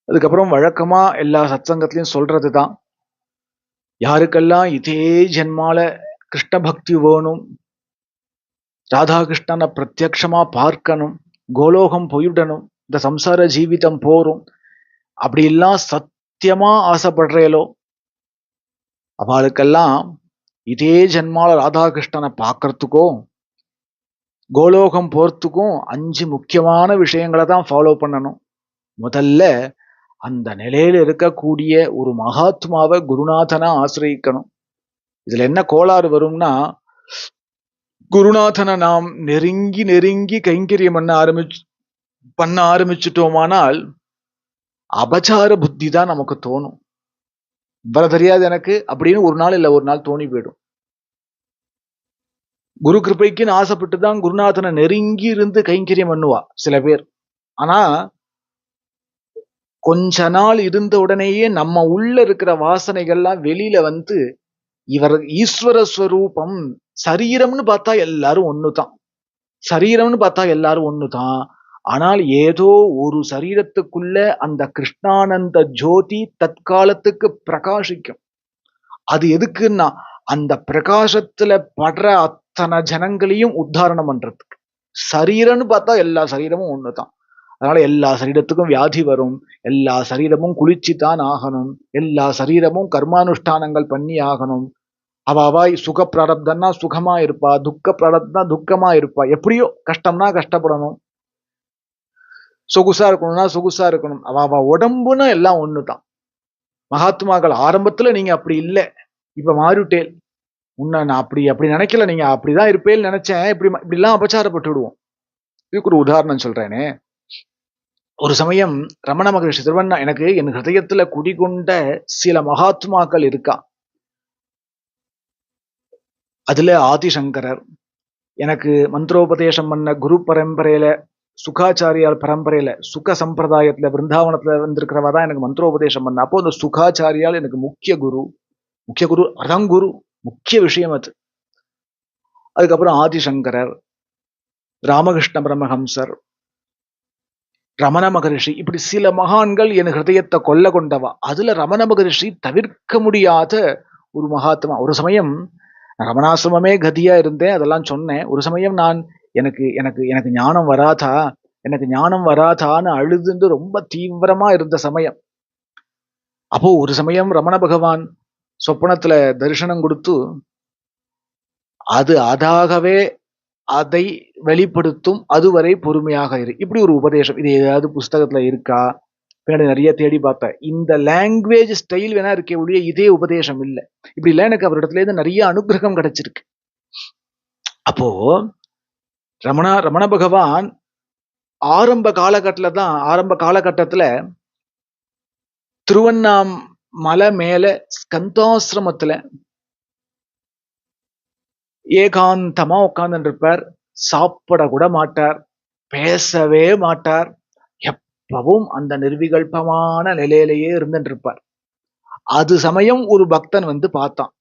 அதுக்கப்புறம் வழக்கமா எல்லா சத்சங்கத்திலையும் சொல்றதுதான், யாருக்கெல்லாம் இதே ஜென்மால கிருஷ்ண பக்தி வேணும், ராதாகிருஷ்ணனை பிரத்யக்ஷமா பார்க்கணும், கோலோகம் போயிடணும், இந்த சம்சார ஜீவிதம் போரும், அப்படி எல்லாம் சத்தியமா ஆசைப்படுறேலோ அவளுக்கெல்லாம் இதே ஜென்மால ராதாகிருஷ்ணனை பார்க்கறதுக்கோ கோலோகம் போறதுக்கும் 5 முக்கியமான விஷயங்களை தான் ஃபாலோ பண்ணணும். முதல்ல அந்த நிலையில இருக்கக்கூடிய ஒரு மகாத்மாவை குருநாதனா ஆசிரியக்கணும். இதுல என்ன கோளாறு வரும்னா, குருநாதனை நாம் நெருங்கி நெருங்கி கைங்கரியம் பண்ண ஆரம்பிச்சுட்டோமானால் அபச்சார புத்தி தான் நமக்கு தோணும். இவ்வளவு தெரியாது எனக்கு அப்படின்னு ஒரு நாள் இல்ல ஒரு நாள் தோணி போயிடும். குரு கிருபைக்குன்னு ஆசைப்பட்டு தான் குருநாதனை நெருங்கி இருந்து கைங்கரியம் பண்ணுவா சில பேர். ஆனா கொஞ்ச நாள் இருந்த உடனேயே நம்ம உள்ள இருக்கிற வாசனைகள்லாம் வெளியில வந்து, இவர் ஈஸ்வர ஸ்வரூபம், சரீரம்னு பார்த்தா எல்லாரும் ஒண்ணுதான், சரீரம்னு பார்த்தா எல்லாரும் ஒண்ணுதான். ஆனால் ஏதோ ஒரு சரீரத்துக்குள்ள அந்த கிருஷ்ணானந்த ஜோதி தற்காலத்துக்கு பிரகாசிக்கும். அது எதுக்குன்னா அந்த பிரகாசத்துல படுற அத்தனை ஜனங்களையும் உத்தாரணம் பண்றதுக்கு. சரீரம்னு பார்த்தா எல்லா சரீரமும் ஒண்ணுதான். அதனால எல்லா சரீரத்துக்கும் வியாதி வரும், எல்லா சரீரமும் குளிச்சுதான் ஆகணும், எல்லா சரீரமும் கர்மானுஷ்டானங்கள் பண்ணி ஆகணும். அவாய் சுக பிராரப்தம்னா சுகமா இருப்பா, துக்க பிராரப்தம்னா துக்கமா இருப்பா. எப்படியோ கஷ்டம்னா கஷ்டப்படணும், சொகுசா இருக்கணும்னா சொகுசா இருக்கணும். அவ உடம்புன்னு எல்லாம் ஒண்ணுதான். மகாத்மாக்கள் ஆரம்பத்துல நீங்க அப்படி இல்லை, இப்ப மாறிட்டேல், உன்னை நான் அப்படி அப்படி நினைக்கல, நீங்க அப்படிதான் இருப்பேன்னு நினைச்சேன், இப்படி எல்லாம் அபச்சாரப்பட்டு விடுவோம். இதுக்கு ஒரு உதாரணம் சொல்றேனே. ஒரு சமயம் ரமண மகரிஷி திருவண்ணா, எனக்கு என் ஹிருதயத்துல குடிகொண்ட சில மகாத்மாக்கள் இருக்கா. அதுல ஆதிசங்கரர், எனக்கு மந்திரோபதேசம் பண்ண குரு பரம்பரையில, சுகாச்சாரியால் பரம்பரையில, சுக சம்பிரதாயத்துல பிருந்தாவனத்துல வந்திருக்கிறவா தான் எனக்கு மந்திரோபதேசம் பண்ண. அப்போ அந்த சுகாச்சாரியால் எனக்கு முக்கிய குரு, அதான் குரு, முக்கிய விஷயம் அது. அதுக்கப்புறம் ஆதிசங்கரர், ராமகிருஷ்ண பரமஹம்சர், ரமண மகரிஷி, இப்படி சில மகான்கள் என் ஹிருதயத்தை கொல்ல கொண்டவா. அதுல ரமண மகரிஷி தவிர்க்க முடியாத ஒரு மகாத்மா. ஒரு சமயம் ரமணாசிரமே கதியா இருந்தேன், அதெல்லாம் சொன்னேன். ஒரு சமயம் நான் எனக்கு எனக்கு எனக்கு ஞானம் வராதா, எனக்கு ஞானம் வராதான்னு அழுதுண்டு ரொம்ப தீவிரமா இருந்த சமயம். அப்போ ஒரு சமயம் ரமண பகவான் சொப்பனத்துல தரிசனம் கொடுத்து, அது அதாகவே அதை வெளிப்படுத்தும், அதுவரை பொறுமையாக இரு, இப்படி ஒரு உபதேசம். இது ஏதாவது புஸ்தகத்துல இருக்கா? பின்னாடி நிறைய தேடி பார்த்தேன். இந்த லாங்குவேஜ் ஸ்டைல் வேணா இருக்கே ஒழிய இதே உபதேசம் இல்லை. இப்படி இல்லை, எனக்கு அவரிடத்துல இருந்து நிறைய அனுகிரகம் கிடைச்சிருக்கு. அப்போ ரமண பகவான் ஆரம்ப காலகட்டத்துல திருவண்ணாமலை மேல ஸ்கந்தாசிரமத்துல ஏகாந்தமா உட்கார்ந்து இருப்பார். சாப்பிட கூட மாட்டார், பேசவே மாட்டார், எப்பவும் அந்த நிர்விகல்பமான நிலையிலேயே இருந்துட்டு இருப்பார். அது சமயம் ஒரு பக்தன் வந்து பார்த்தான்.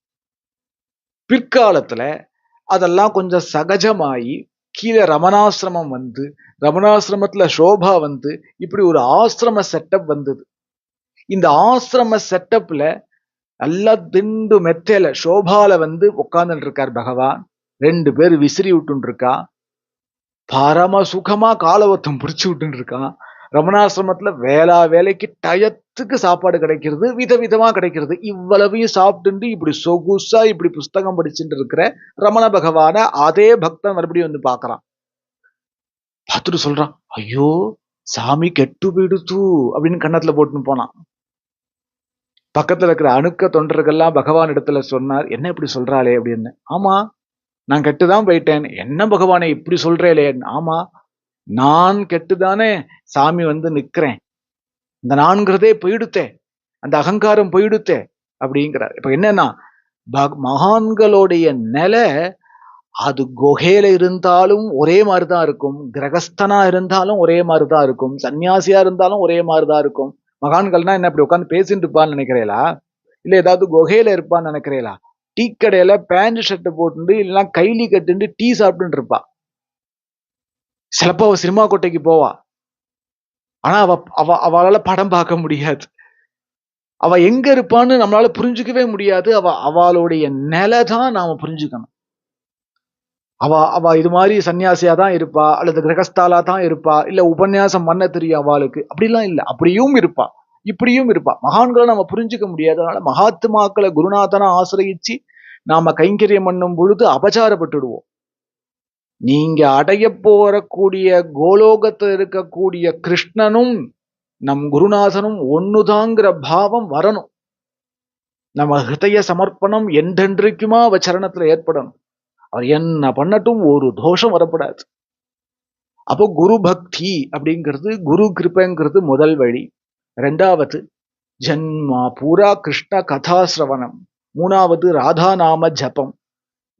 பிற்காலத்துல அதெல்லாம் கொஞ்சம் சகஜமாயி கீழே ரமணாசிரமம் வந்து, ரமணாசிரமத்துல சோபா வந்து, இப்படி ஒரு ஆசிரம செட்டப் வந்தது. இந்த ஆசிரம செட்டப்ல நல்லா திண்டு மெத்தையில சோபால வந்து உட்கார்ந்துட்டு இருக்கார் பகவான். 2 பேர் விசிறி விட்டு இருக்கா, பரம சுகமா காலவத்தம் பிடிச்சு விட்டு இருக்கான். ரமணாசிரமத்துல வேலைக்கு டயத்துக்கு சாப்பாடு கிடைக்கிறது, விதவிதமா கிடைக்கிறது. இவ்வளவையும் சாப்பிட்டு இப்படி சொகுசா இப்படி புஸ்தகம் படிச்சுட்டு இருக்கிற ரமண பகவான அதே பக்தன் மறுபடியும் வந்து பாக்குறான். பார்த்துட்டு சொல்றான், ஐயோ சாமி கெட்டு போயிடுத்து அப்படின்னு கன்னத்துல போட்டுன்னு போனான். பக்கத்துல இருக்கிற அணுக்க தொண்டர்கள்லாம் பகவான் இடத்துல சொன்னார், என்ன இப்படி சொல்றாளே அப்படின்னு. ஆமா, நான் கெட்டுதான் போயிட்டேன். என்ன பகவானே இப்படி சொல்றேலே? ஆமா, நான் கெட்டுதானே சாமி வந்து நிக்கிறேன், இந்த நான்கிறதே போயிடுத்தே, அந்த அகங்காரம் போயிடுத்தே அப்படிங்கிறார். இப்ப என்னன்னா, மகான்களுடைய நிலை அது குகையில இருந்தாலும் ஒரே மாதிரிதான் இருக்கும், கிரகஸ்தனா இருந்தாலும் ஒரே மாதிரிதான் இருக்கும், சன்னியாசியா இருந்தாலும் ஒரே மாதிரிதான் இருக்கும். மகான்கள்னா என்ன இப்படி உட்காந்து பேசிட்டு இருப்பான்னு நினைக்கிறீங்களா? இல்ல ஏதாவது குகையில இருப்பான்னு நினைக்கிறீங்களா? டீ கடையில பேண்ட் ஷர்ட் போட்டு இல்லைன்னா கைலி கட்டுண்டு டீ சாப்பிட்டு இருப்பா. சிலப்போ அவ சினிமா கோட்டைக்கு போவா. ஆனா அவளால படம் பார்க்க முடியாது. அவ எங்க இருப்பான்னு நம்மளால புரிஞ்சுக்கவே முடியாது. அவளுடைய நிலை தான் நாம புரிஞ்சுக்கணும். அவ இது மாதிரி சன்னியாசியா தான் இருப்பா, அல்லது கிரகஸ்தாலா தான் இருப்பா, இல்ல உபன்யாசம் பண்ண தெரியும் அவளுக்கு. அப்படிலாம் இல்ல. அப்படியும் இருப்பா, இப்படியும் இருப்பா. மகான்களை நம்ம புரிஞ்சுக்க முடியாது. அதனால மகாத்மாக்களை குருநாதனா ஆசிரியிச்சு நாம கைங்கரியம் பண்ணும் பொழுது அபச்சாரப்பட்டுடுவோம். நீங்க அடைய போறக்கூடிய கோலோகத்துல இருக்கக்கூடிய கிருஷ்ணனும் நம் குருநாதனும் ஒண்ணுதாங்கிற பாவம் வரணும். நம்ம ஹிருதய சமர்ப்பணம் என்றென்றைக்குமா அவ சரணத்துல ஏற்படணும். அவர் என்ன பண்ணட்டும், ஒரு தோஷம் வரப்படாது. அப்போ குரு பக்தி அப்படிங்கிறது, குரு கிருபைங்கிறது முதல் வழி. ரெண்டாவது ஜன்மா பூரா கிருஷ்ண கதாசிரவணம். மூணாவது ராதா நாம ஜபம்.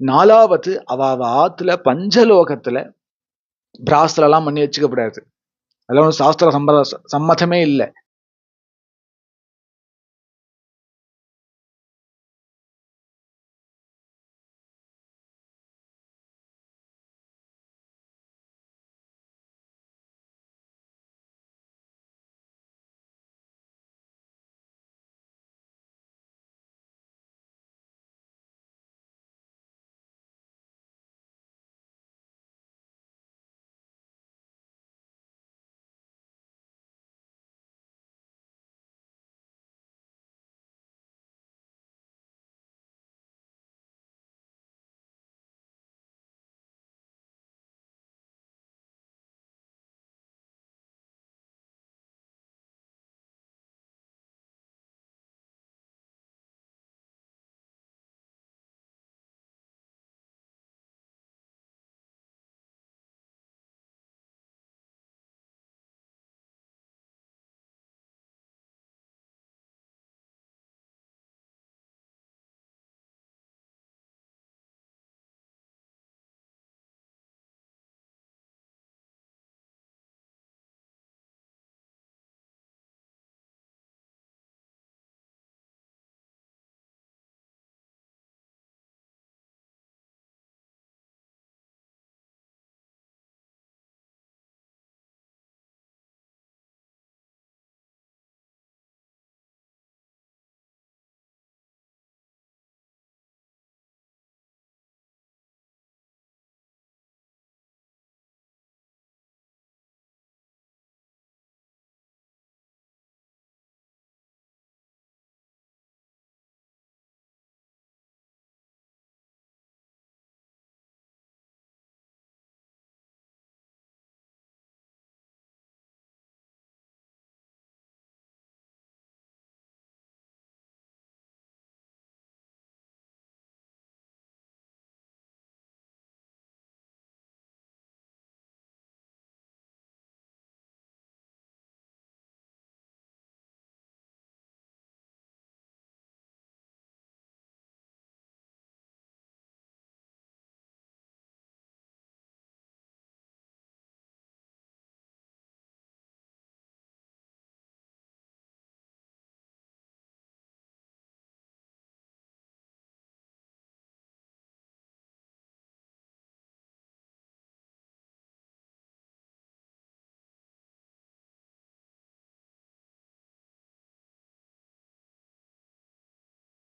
நாலாவது அவ ஆத்துல பஞ்சலோகத்துல பிராஸ்திரம் எல்லாம் பண்ணி வச்சுக்கப்படாது. அதெல்லாம் சாஸ்திர சம்மதமே இல்லை.